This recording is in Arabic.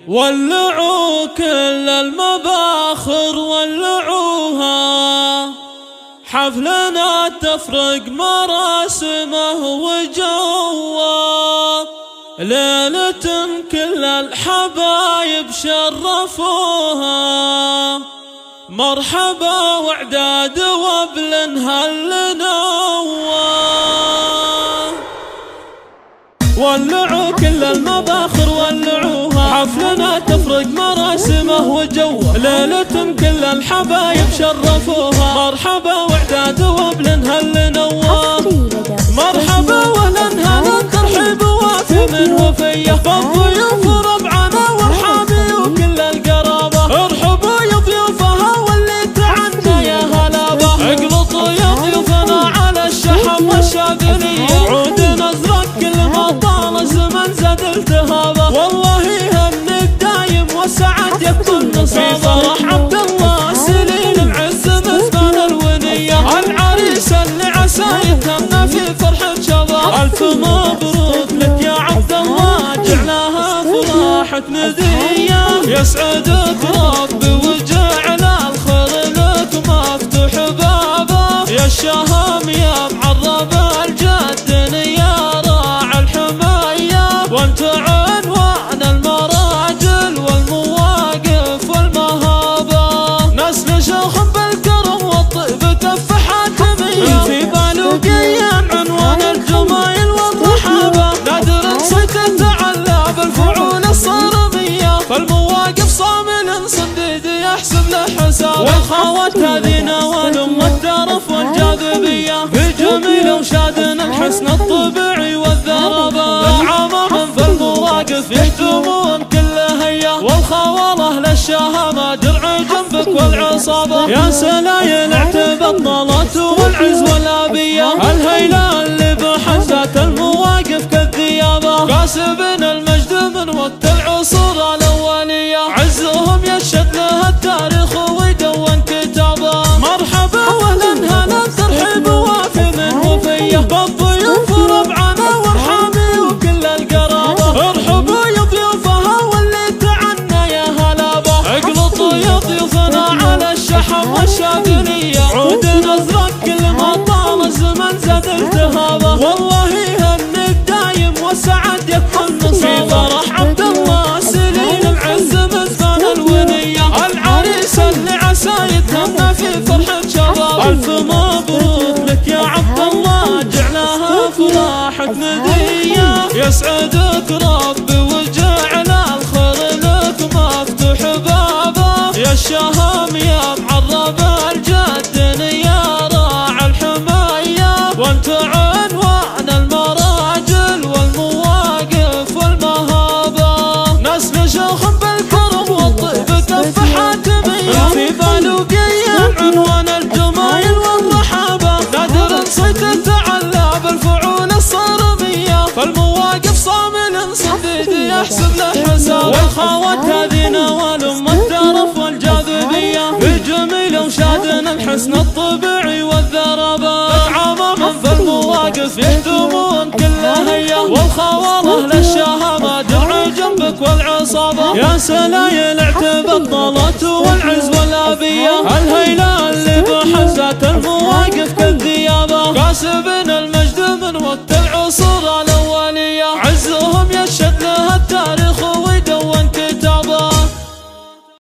ولعوا كل المباخر ولعوها، حفلنا تفرق مراسمه وجوه، ليلة كل الحبايب شرفوها، مرحبا وعداد وابل هل نواه. ولعوا كل المباخر ولعوها، حفلنا تفرق مراسمه وجوه، ليلة كل الحبايب شرفوها، مرحبا وعداد وابل هل نواه. مرحبا ولنها ترحيب وافي من وفيه، فالضيوف ربعنا والحامي وكل القرابة، ارحبوا يا ضيوفها واللي تعنى يا هلابة، اقلطوا يا ضيوفنا على الشحم والشاذلية، عود نزرق كل ما طال الزمن زاد التهابه، والله يهنيك دايم والسعد يكون نصابه. في فرح عبد الله سليل العز مزبان الونية، العريس اللي عسى يتهنى في فرحة شباب، ألف مبروك لك يا عبد الله جعلها فرحة ندية، يسعدك ربي وجعل الخير لك مفتوح بابه، يا الشهام يا معرب الجد يا راعي الحماية، وانت عنوان المراجل والمواقف والمهابة، نسل شيخ بالكرم والطيب كف حاتمية، في بالوقية عنوان الجمايل والرحابة، نادر صيت تعلى بالفعول الصارمية، فالمواقف صامل صنديد يحسب له حساب، والخوات هذه نوال والترف والجاذبية، في جميل وشادن الحسن الطبيعي والذرابة، العمام في المواقف يحتمون كل هيا، والخواله للشهامة درع جنبك والعصابة، يا سلايل اعتب الطلات والعز والابية، الهيلة اللي بحزات المواقف كالذيابة، كاسبن المجد من وقت العصور الاولية، عزهم يشهد له التاريخ ويدون كتابه، مرحبا ولنها ترحيب وافي من وفيه، بالضيوف ربعنا والحامي وكل القرابة، ارحبوا يا ضيوفها واللي تعنى يا هلابة، اقلطوا يا ضيوفنا على الشحم والشاذلية، عود ازرق كل ما طال الزمن زاد التهابه، والله يهنيك دايم والسعد يكون نصابه. في فرح عبد الله سليل العز مزبان الونية، العريس اللي عسى يتهنى في فرحة شباب، ألف مبروك لك يا عبد الله جعلها فرحة ندية، يسعدك ربي وجعل الخير لك مفتوح بابه، يا الشهام يا معرب الجد يا راعي الحماية، وانت عنوان المراجل والمواقف والمهابة، نسل شيخ بالكرم والطيب كف حاتمية، في بالوقية عنوان الجمايل والرحابة، نادر صيت تعلى بالفعول الصارمية، فالمواقف صامل صنديد يحسب له حساب، والخوات هذه نوال الترف والجاذبية، في جميل وشادن الحسن الطبيعي والذرابة، العمام في المواقف يحتمون كل هيا، والخواله للشهامة درع جنبك والعصابة، يا سلايل اعتب الطلات والعز والابية، الهيلة اللي بحزات المواقف كالذيابة، كاسبن المجد من وقت